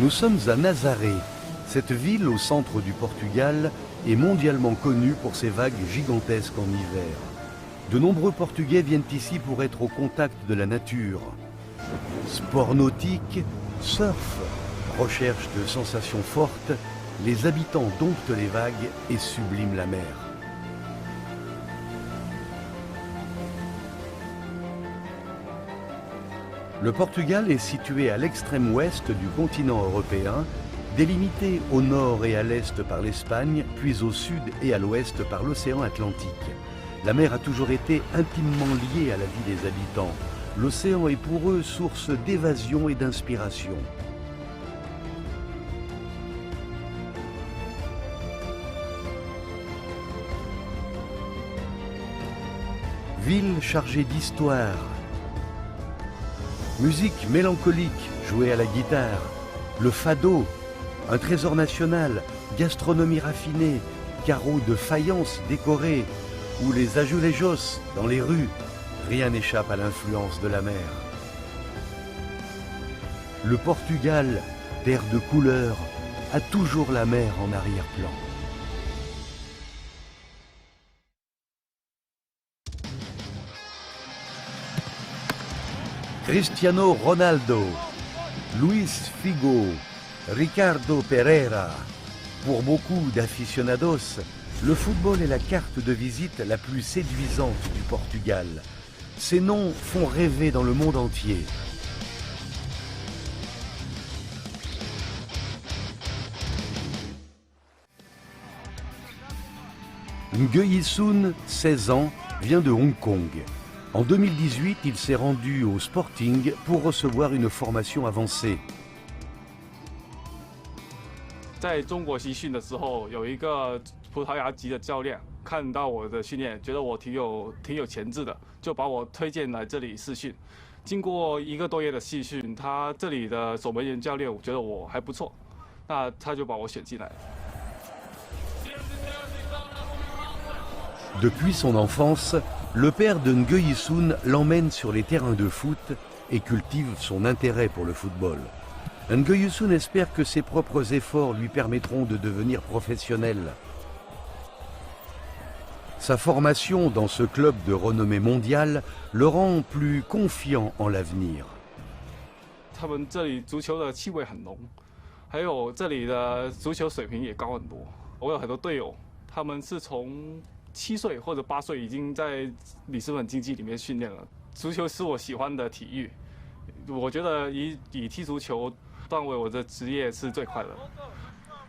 Nous sommes à Nazaré. Cette ville au centre du Portugal est mondialement connue pour ses vagues gigantesques en hiver. De nombreux Portugais viennent ici pour être au contact de la nature. Sport nautique, surf, recherche de sensations fortes, les habitants domptent les vagues et subliment la mer. Le Portugal est situé à l'extrême ouest du continent européen, délimité au nord et à l'est par l'Espagne, puis au sud et à l'ouest par l'océan Atlantique. La mer a toujours été intimement liée à la vie des habitants. L'océan est pour eux source d'évasion et d'inspiration. Ville chargée d'histoire. Musique mélancolique jouée à la guitare. Le fado, un trésor national, gastronomie raffinée, carreaux de faïence décorés, ou les azulejos dans les rues. Rien n'échappe à l'influence de la mer. Le Portugal, terre de couleurs, a toujours la mer en arrière-plan. Cristiano Ronaldo, Luis Figo, Ricardo Pereira. Pour beaucoup d'aficionados, le football est la carte de visite la plus séduisante du Portugal. Ces noms font rêver dans le monde entier. Nguyen Sun, 16 ans, vient de Hong Kong. En 2018, il s'est rendu au Sporting pour recevoir une formation avancée. 在中国集训的时候，有一个葡萄牙籍的教练看到我的训练，觉得我挺有潜质的，就把我推荐来这里试训。经过1个多月的试训，他这里的守门员教练觉得我还不错，那他就把我选进来。 Depuis son enfance, le père de Nguyen Sun l'emmène sur les terrains de foot et cultive son intérêt pour le football. Nguyen Sun espère que ses propres efforts lui permettront de devenir professionnel. Sa formation dans ce club de renommée mondiale le rend plus confiant en l'avenir. 他们这里足球的气味很浓，还有这里的足球水平也高很多。我有很多队友，他们是从 7岁或者8岁已经在里斯本竞技里面训练了。足球是我喜欢的体育，我觉得以踢足球当为我的职业是最快乐。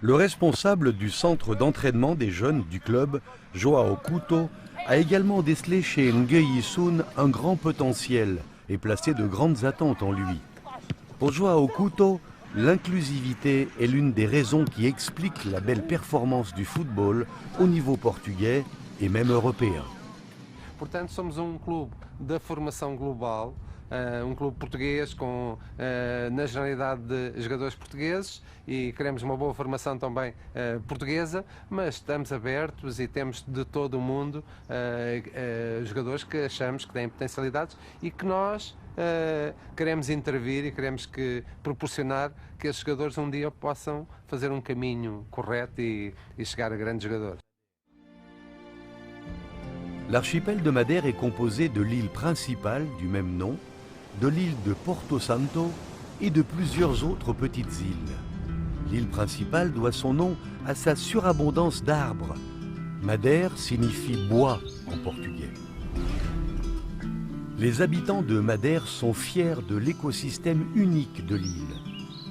Le responsable du centre d'entraînement des jeunes du club, Joao Couto, a également décelé chez Nguyen Sun un grand potentiel et placé de grandes attentes en lui. Pour Joao Couto, l'inclusivité est l'une des raisons qui expliquent la belle performance du football au niveau portugais et même européen. Portanto, somos clube da formação global, clube português com nacionalidade de jogadores portugueses e queremos uma boa formação também portuguesa, mas estamos abertos e temos de todo o mundo jogadores que achamos que têm potencialidades e que nós queremos intervir e queremos proporcionar que esses jogadores dia possam fazer caminho correto e chegar a grandes jogadores. L'archipel de Madère est composé de l'île principale du même nom, de l'île de Porto Santo et de plusieurs autres petites îles. L'île principale doit son nom à sa surabondance d'arbres. Madère signifie bois en portugais. Les habitants de Madère sont fiers de l'écosystème unique de l'île.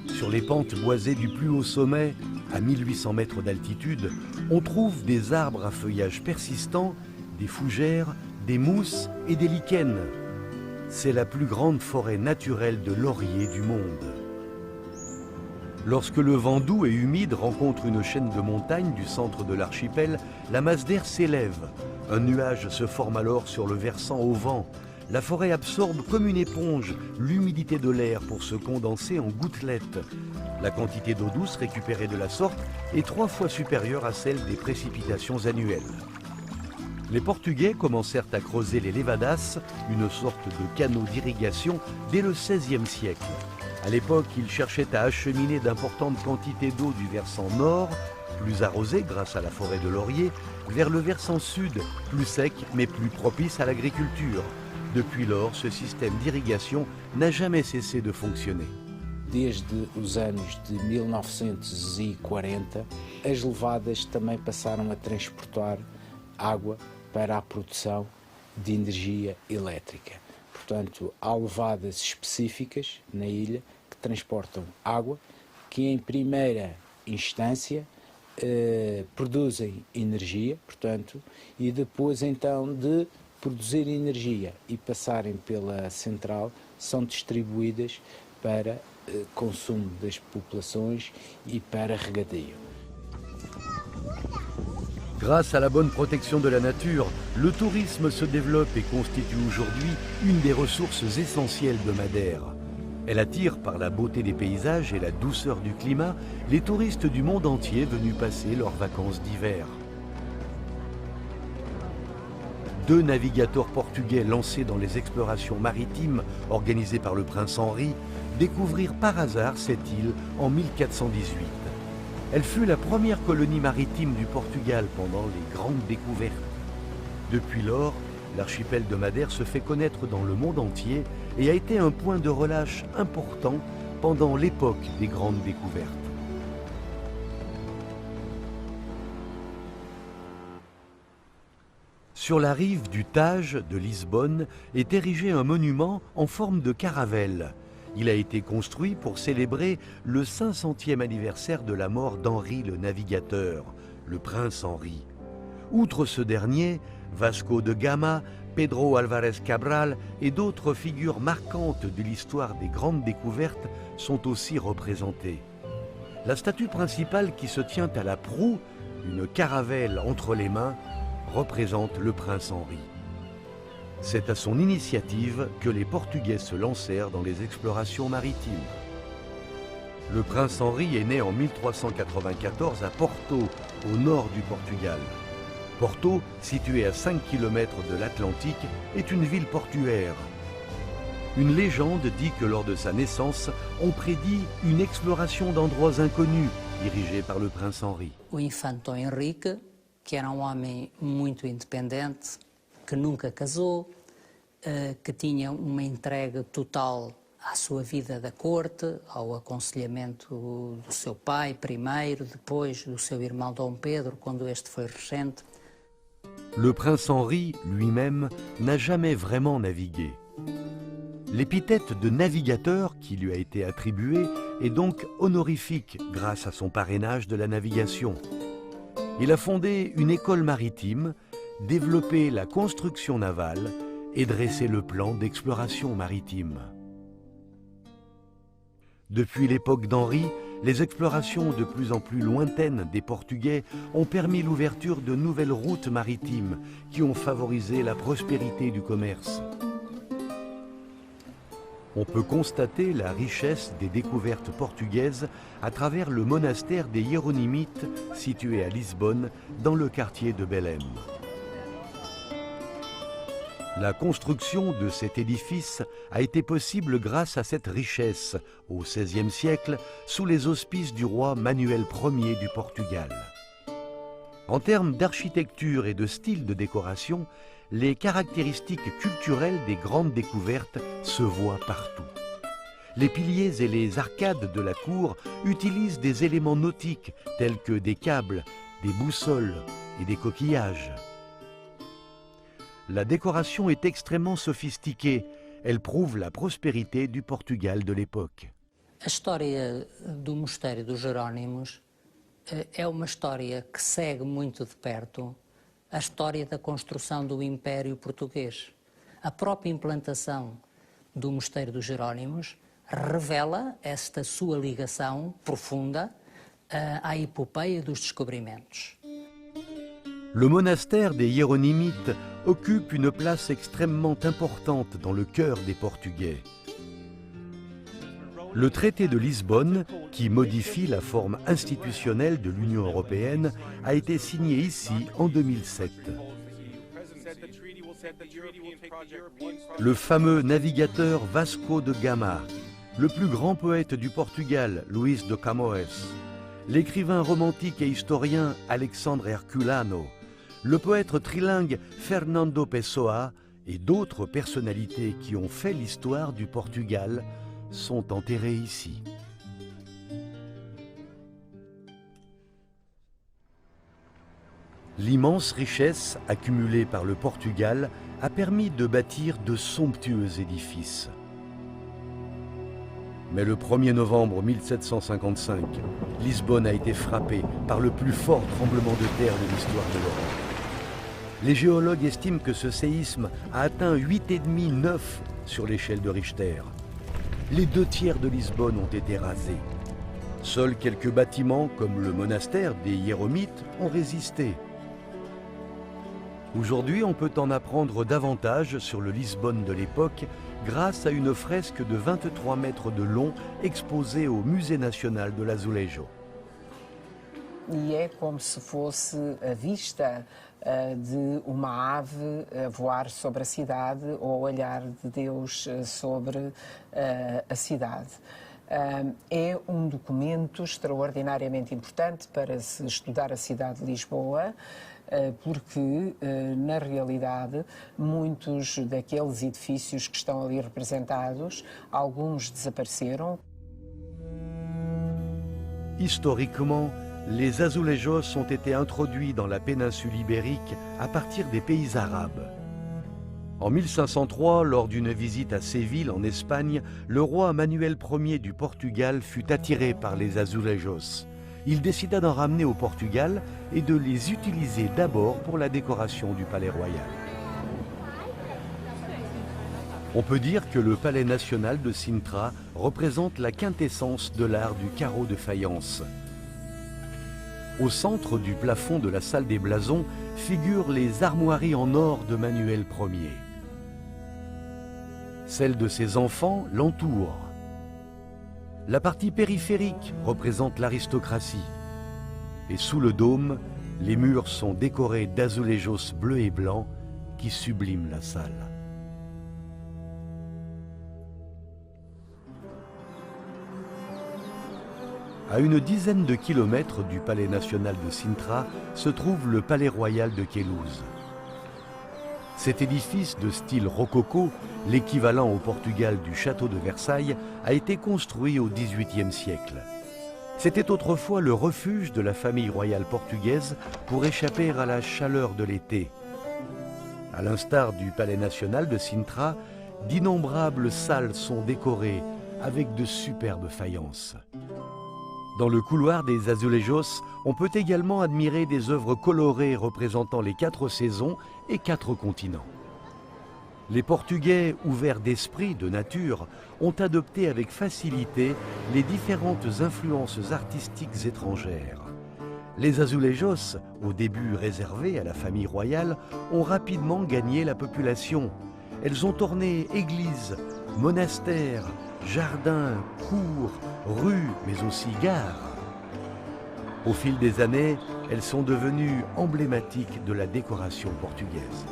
Sur les pentes boisées du plus haut sommet, à 1800 mètres d'altitude, on trouve des arbres à feuillage persistant, des fougères, des mousses et des lichens. C'est la plus grande forêt naturelle de lauriers du monde. Lorsque le vent doux et humide rencontre une chaîne de montagnes du centre de l'archipel, la masse d'air s'élève. Un nuage se forme alors sur le versant au vent. La forêt absorbe comme une éponge l'humidité de l'air pour se condenser en gouttelettes. La quantité d'eau douce récupérée de la sorte est 3 fois supérieure à celle des précipitations annuelles. Les Portugais commencèrent à creuser les levadas, une sorte de canaux d'irrigation, dès le XVIe siècle. À l'époque, il cherchait à acheminer d'importantes quantités d'eau du versant nord, plus arrosé grâce à la forêt de lauriers, vers le versant sud, plus sec mais plus propice à l'agriculture. Depuis lors, ce système d'irrigation n'a jamais cessé de fonctionner. Desde os anos de 1940, as levadas também passaram a transportar água para a produção de energia elétrica. Portanto, há levadas específicas na ilha que transportam água, que em primeira instância produzem energia, portanto, e depois então de produzir energia e passarem pela central, são distribuídas para consumo das populações e para regadio. Grâce à la bonne protection de la nature, le tourisme se développe et constitue aujourd'hui une des ressources essentielles de Madère. Elle attire par la beauté des paysages et la douceur du climat les touristes du monde entier venus passer leurs vacances d'hiver. 2 navigateurs portugais lancés dans les explorations maritimes organisées par le prince Henri découvrirent par hasard cette île en 1418. Elle fut la première colonie maritime du Portugal pendant les grandes découvertes. Depuis lors, l'archipel de Madère se fait connaître dans le monde entier et a été un point de relâche important pendant l'époque des grandes découvertes. Sur la rive du Tage de Lisbonne est érigé un monument en forme de caravelle. Il a été construit pour célébrer le 500e anniversaire de la mort d'Henri le Navigateur, le prince Henri. Outre ce dernier, Vasco de Gama, Pedro Álvarez Cabral et d'autres figures marquantes de l'histoire des grandes découvertes sont aussi représentées. La statue principale qui se tient à la proue, une caravelle entre les mains, représente le prince Henri. C'est à son initiative que les Portugais se lancèrent dans les explorations maritimes. Le prince Henri est né en 1394 à Porto, au nord du Portugal. Porto, située à 5 km de l'Atlantique, est une ville portuaire. Une légende dit que lors de sa naissance, on prédit une exploration d'endroits inconnus dirigée par le prince Henri. O infante Dom Henrique, que era homem muito independente, que nunca casou, que tinha uma entrega total à sua vida da corte, ao aconselhamento do seu pai primeiro, depois do seu irmão Dom Pedro, quando este foi regente. Le prince Henri, lui-même, n'a jamais vraiment navigué. L'épithète de navigateur qui lui a été attribuée est donc honorifique grâce à son parrainage de la navigation. Il a fondé une école maritime, développé la construction navale et dressé le plan d'exploration maritime. Depuis l'époque d'Henri, les explorations de plus en plus lointaines des Portugais ont permis l'ouverture de nouvelles routes maritimes qui ont favorisé la prospérité du commerce. On peut constater la richesse des découvertes portugaises à travers le monastère des Hiéronymites situé à Lisbonne dans le quartier de Belém. La construction de cet édifice a été possible grâce à cette richesse au XVIe siècle sous les auspices du roi Manuel Ier du Portugal. En termes d'architecture et de style de décoration, les caractéristiques culturelles des grandes découvertes se voient partout. Les piliers et les arcades de la cour utilisent des éléments nautiques tels que des câbles, des boussoles et des coquillages. La décoration est extrêmement sophistiquée. Elle prouve la prospérité du Portugal de l'époque. A história do Mosteiro dos Jerónimos é uma história que segue muito de perto a história da construção do Império Português. A própria implantação do Mosteiro dos Jerónimos revela esta sua ligação profunda à epopeia dos descobrimentos. Le monastère des Hiéronymites occupe une place extrêmement importante dans le cœur des Portugais. Le traité de Lisbonne, qui modifie la forme institutionnelle de l'Union européenne, a été signé ici en 2007. Le fameux navigateur Vasco de Gama, le plus grand poète du Portugal, Luís de Camões, l'écrivain romantique et historien Alexandre Herculano, le poète trilingue Fernando Pessoa et d'autres personnalités qui ont fait l'histoire du Portugal sont enterrés ici. L'immense richesse accumulée par le Portugal a permis de bâtir de somptueux édifices. Mais le 1er novembre 1755, Lisbonne a été frappée par le plus fort tremblement de terre de l'histoire de l'Europe. Les géologues estiment que ce séisme a atteint 8,5-9 sur l'échelle de Richter. Les 2/3 de Lisbonne ont été rasés. Seuls quelques bâtiments, comme le monastère des Hiéromites, ont résisté. Aujourd'hui, on peut en apprendre davantage sur le Lisbonne de l'époque grâce à une fresque de 23 mètres de long exposée au Musée national de l'Azulejo. E é como se fosse a vista de uma ave a voar sobre a cidade ou o olhar de Deus sobre a cidade. É documento extraordinariamente importante para se estudar a cidade de Lisboa, porque, na realidade, muitos daqueles edifícios que estão ali representados, alguns desapareceram. Historiquement, les azulejos ont été introduits dans la péninsule ibérique à partir des pays arabes. En 1503, lors d'une visite à Séville, en Espagne, le roi Manuel Ier du Portugal fut attiré par les azulejos. Il décida d'en ramener au Portugal et de les utiliser d'abord pour la décoration du palais royal. On peut dire que le palais national de Sintra représente la quintessence de l'art du carreau de faïence. Au centre du plafond de la salle des blasons figurent les armoiries en or de Manuel Ier. Celles de ses enfants l'entourent. La partie périphérique représente l'aristocratie. Et sous le dôme, les murs sont décorés d'azulejos bleus et blancs qui subliment la salle. À une dizaine de kilomètres du palais national de Sintra se trouve le palais royal de Queluz. Cet édifice de style rococo, l'équivalent au Portugal du château de Versailles, a été construit au XVIIIe siècle. C'était autrefois le refuge de la famille royale portugaise pour échapper à la chaleur de l'été. À l'instar du palais national de Sintra, d'innombrables salles sont décorées avec de superbes faïences. Dans le couloir des azulejos, on peut également admirer des œuvres colorées représentant les 4 saisons et 4 continents. Les Portugais, ouverts d'esprit, de nature, ont adopté avec facilité les différentes influences artistiques étrangères. Les azulejos, au début réservés à la famille royale, ont rapidement gagné la population. Elles ont orné églises, monastères, jardins, cours, rues, mais aussi gares. Au fil des années, elles sont devenues emblématiques de la décoration portugaise.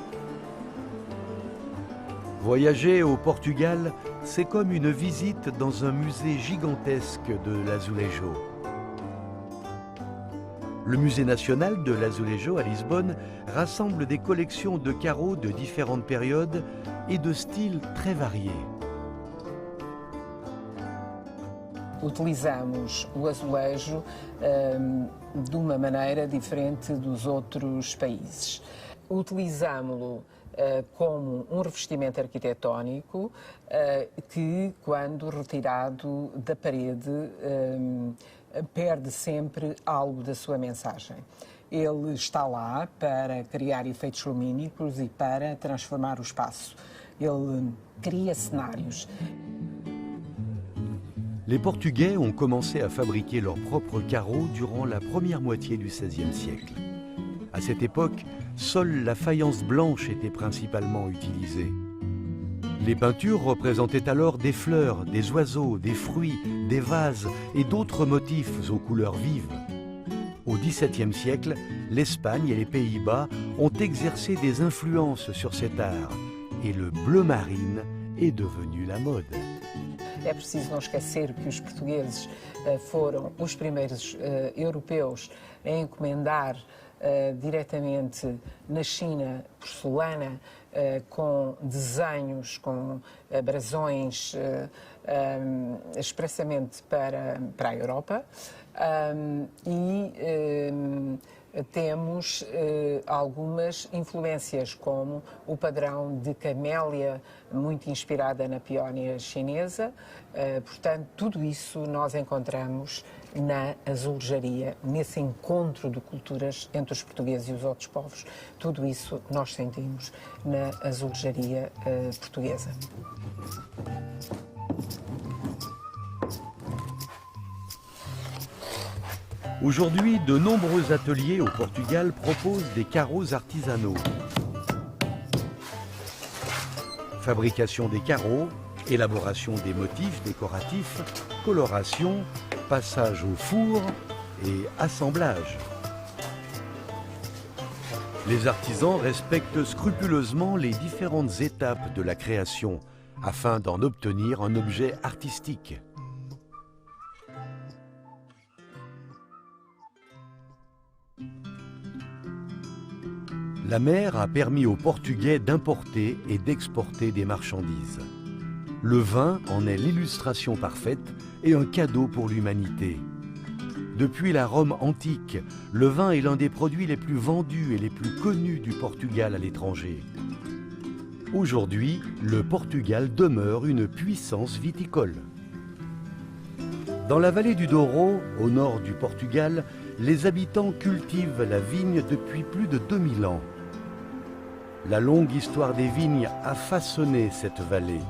Voyager au Portugal, c'est comme une visite dans un musée gigantesque de l'azulejo. Le musée national de l'azulejo à Lisbonne rassemble des collections de carreaux de différentes périodes et de styles très variés. Utilizamos o azulejo de uma maneira diferente dos outros países. Utilizámo-lo como revestimento arquitetónico que, quando retirado da parede, perde sempre algo da sua mensagem. Ele está lá para criar efeitos lumínicos e para transformar o espaço. Ele cria cenários. Les Portugais ont commencé à fabriquer leurs propres carreaux durant la première moitié du XVIe siècle. À cette époque, seule la faïence blanche était principalement utilisée. Les peintures représentaient alors des fleurs, des oiseaux, des fruits, des vases et d'autres motifs aux couleurs vives. Au XVIIe siècle, l'Espagne et les Pays-Bas ont exercé des influences sur cet art et le bleu marine est devenu la mode. É preciso não esquecer que os portugueses foram os primeiros europeus a encomendar diretamente na China porcelana com desenhos, com brasões expressamente para a Europa. Temos algumas influências, como o padrão de camélia, muito inspirada na peónia chinesa. Portanto, tudo isso nós encontramos na azulejaria, nesse encontro de culturas entre os portugueses e os outros povos. Tudo isso nós sentimos na azulejaria portuguesa. Aujourd'hui, de nombreux ateliers au Portugal proposent des carreaux artisanaux. Fabrication des carreaux, élaboration des motifs décoratifs, coloration, passage au four et assemblage. Les artisans respectent scrupuleusement les différentes étapes de la création afin d'en obtenir un objet artistique. La mer a permis aux Portugais d'importer et d'exporter des marchandises. Le vin en est l'illustration parfaite et un cadeau pour l'humanité. Depuis la Rome antique, le vin est l'un des produits les plus vendus et les plus connus du Portugal à l'étranger. Aujourd'hui, le Portugal demeure une puissance viticole. Dans la vallée du Douro, au nord du Portugal, les habitants cultivent la vigne depuis plus de 2000 ans. La longue histoire des vignes a façonné cette vallée.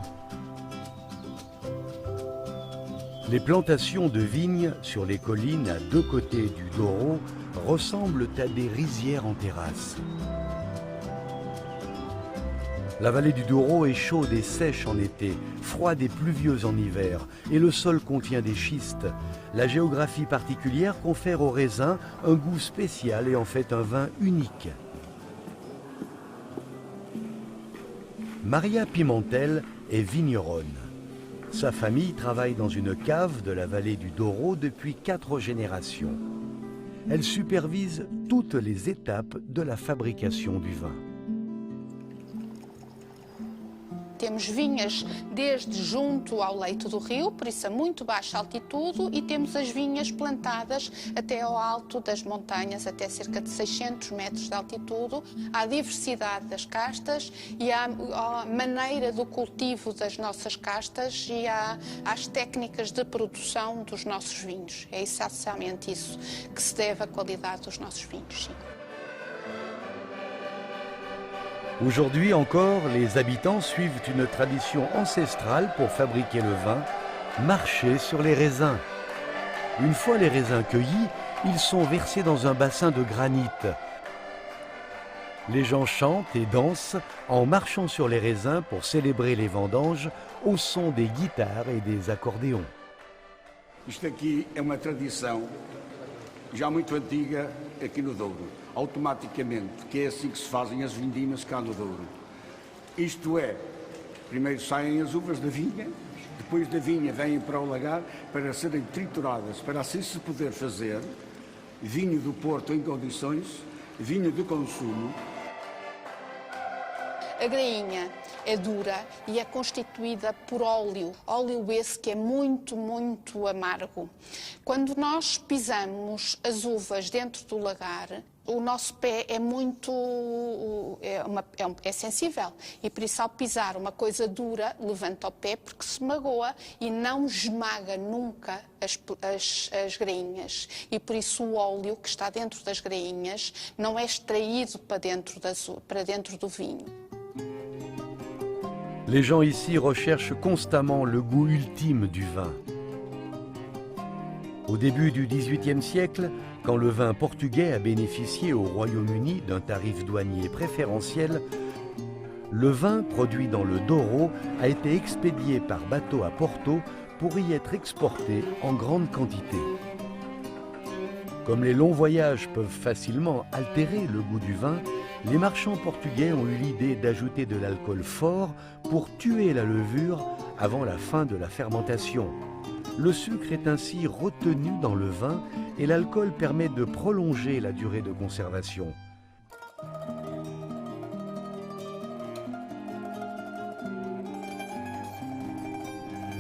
Les plantations de vignes sur les collines à deux côtés du Douro ressemblent à des rizières en terrasse. La vallée du Douro est chaude et sèche en été, froide et pluvieuse en hiver, et le sol contient des schistes. La géographie particulière confère au raisin un goût spécial et en fait un vin unique. Maria Pimentel est vigneronne. Sa famille travaille dans une cave de la vallée du Douro depuis 4 générations. Elle supervise toutes les étapes de la fabrication du vin. Temos vinhas desde junto ao leito do rio, por isso a muito baixa altitude, e temos as vinhas plantadas até ao alto das montanhas, até cerca de 600 metros de altitude. Há diversidade das castas e há a maneira do cultivo das nossas castas e há as técnicas de produção dos nossos vinhos. É essencialmente isso que se deve à qualidade dos nossos vinhos. Sim. Aujourd'hui encore, les habitants suivent une tradition ancestrale pour fabriquer le vin, marcher sur les raisins. Une fois les raisins cueillis, ils sont versés dans un bassin de granit. Les gens chantent et dansent en marchant sur les raisins pour célébrer les vendanges au son des guitares et des accordéons. Isto aqui é uma tradição já muito antiga aqui no Douro. Automaticamente, que é assim que se fazem as vindimas cá no Douro. Isto é, primeiro saem as uvas da vinha, depois da vinha vêm para o lagar para serem trituradas, para assim se poder fazer vinho do Porto em condições, vinho de consumo. A grainha é dura e é constituída por óleo esse que é muito, muito amargo. Quando nós pisamos as uvas dentro do lagar, o nosso pé é muito sensível e por isso ao pisar uma coisa dura levanta o pé porque se magoa e não esmaga nunca as grainhas e por isso o óleo que está dentro das grainhas não é extraído para dentro do vinho. Les gens ici recherchent constamment le goût ultime du vin. Au début du XVIIIe siècle, quand le vin portugais a bénéficié au Royaume-Uni d'un tarif douanier préférentiel, le vin produit dans le Douro a été expédié par bateau à Porto pour y être exporté en grande quantité. Comme les longs voyages peuvent facilement altérer le goût du vin, les marchands portugais ont eu l'idée d'ajouter de l'alcool fort pour tuer la levure avant la fin de la fermentation. Le sucre est ainsi retenu dans le vin et l'alcool permet de prolonger la durée de conservation.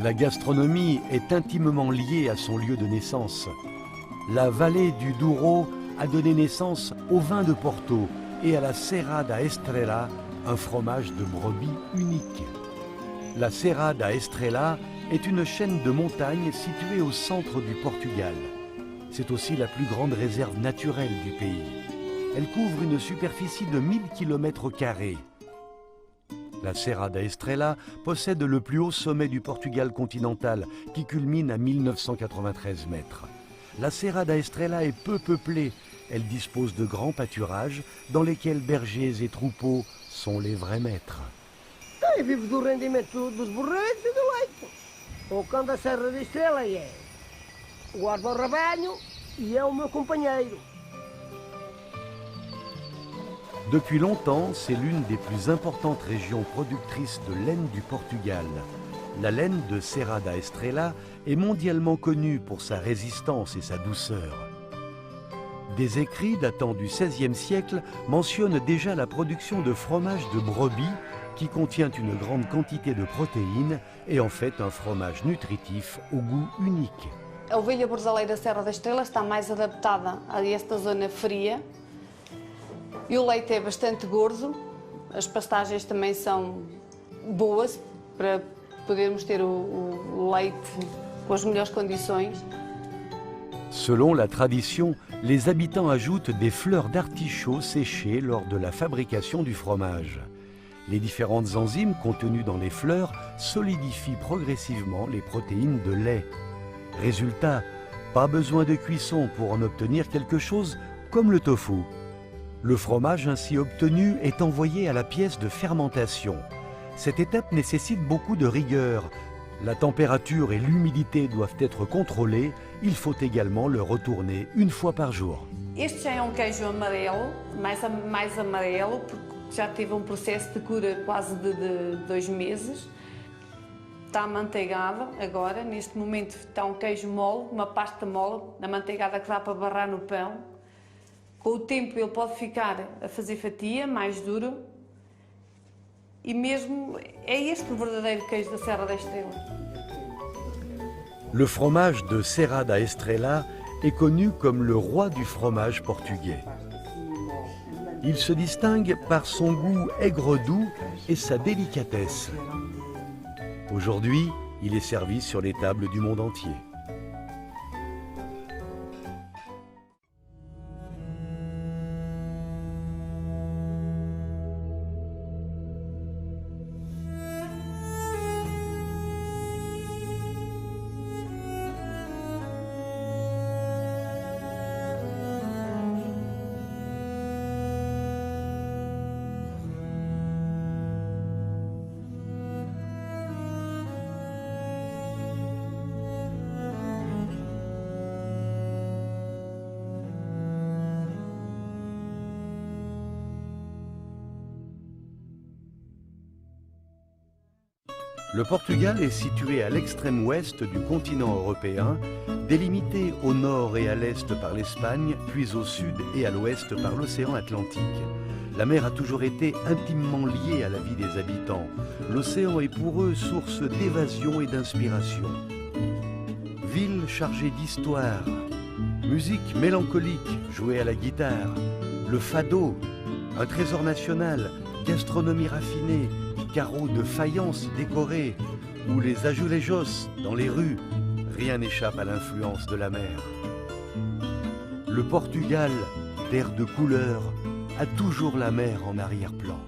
La gastronomie est intimement liée à son lieu de naissance. La vallée du Douro a donné naissance au vin de Porto et à la Serra da Estrela, un fromage de brebis unique. La Serra da Estrela est une chaîne de montagnes située au centre du Portugal. C'est aussi la plus grande réserve naturelle du pays. Elle couvre une superficie de 1000 km². La Serra da Estrela possède le plus haut sommet du Portugal continental, qui culmine à 1993 mètres. La Serra da Estrela est peu peuplée. Elle dispose de grands pâturages dans lesquels bergers et troupeaux sont les vrais maîtres. Eu vivo do rendimento dos borregos e do leite. O cão da Serra da Estrela guarda o rebanho e é o meu companheiro. Depuis longtemps, c'est l'une des plus importantes régions productrices de laine du Portugal. La laine de Serra da Estrela est mondialement connue pour sa résistance et sa douceur. Des écrits datant du XVIe siècle mentionnent déjà la production de fromage de brebis qui contient une grande quantité de protéines et en fait un fromage nutritif au goût unique. A ovelha brasileira Serra da Estrela está mais adaptada a esta zona fria e o leite é bastante gordo. As pastagens também são boas para podermos ter o leite com as melhores condições. Selon la tradition, les habitants ajoutent des fleurs d'artichaut séchées lors de la fabrication du fromage. Les différentes enzymes contenues dans les fleurs solidifient progressivement les protéines de lait. Résultat, pas besoin de cuisson pour en obtenir quelque chose comme le tofu. Le fromage ainsi obtenu est envoyé à la pièce de fermentation. Cette étape nécessite beaucoup de rigueur. La température et l'humidité doivent être contrôlées. Il faut également le retourner une fois par jour. Este já é queijo amarelo, mais amarelo, porque já teve processo de cura quase de 2 meses. Está amanteigado agora, neste momento está queijo mole, uma pasta mole, amanteigada que dá para barrar no pão. Com o tempo ele pode ficar a fazer fatia, mais duro. E mesmo é este o verdadeiro queijo da Serra da Estrela. Le fromage de Serra da Estrela est connu comme le roi du fromage portugais. Il se distingue par son goût aigre-doux et sa délicatesse. Aujourd'hui, il est servi sur les tables du monde entier. Le Portugal est situé à l'extrême ouest du continent européen, délimité au nord et à l'est par l'Espagne, puis au sud et à l'ouest par l'océan Atlantique. La mer a toujours été intimement liée à la vie des habitants. L'océan est pour eux source d'évasion et d'inspiration. Ville chargée d'histoire, musique mélancolique jouée à la guitare, le fado, un trésor national, gastronomie raffinée, carreaux de faïence décorés ou les azulejos dans les rues, rien n'échappe à l'influence de la mer. Le Portugal, terre de couleurs, a toujours la mer en arrière-plan.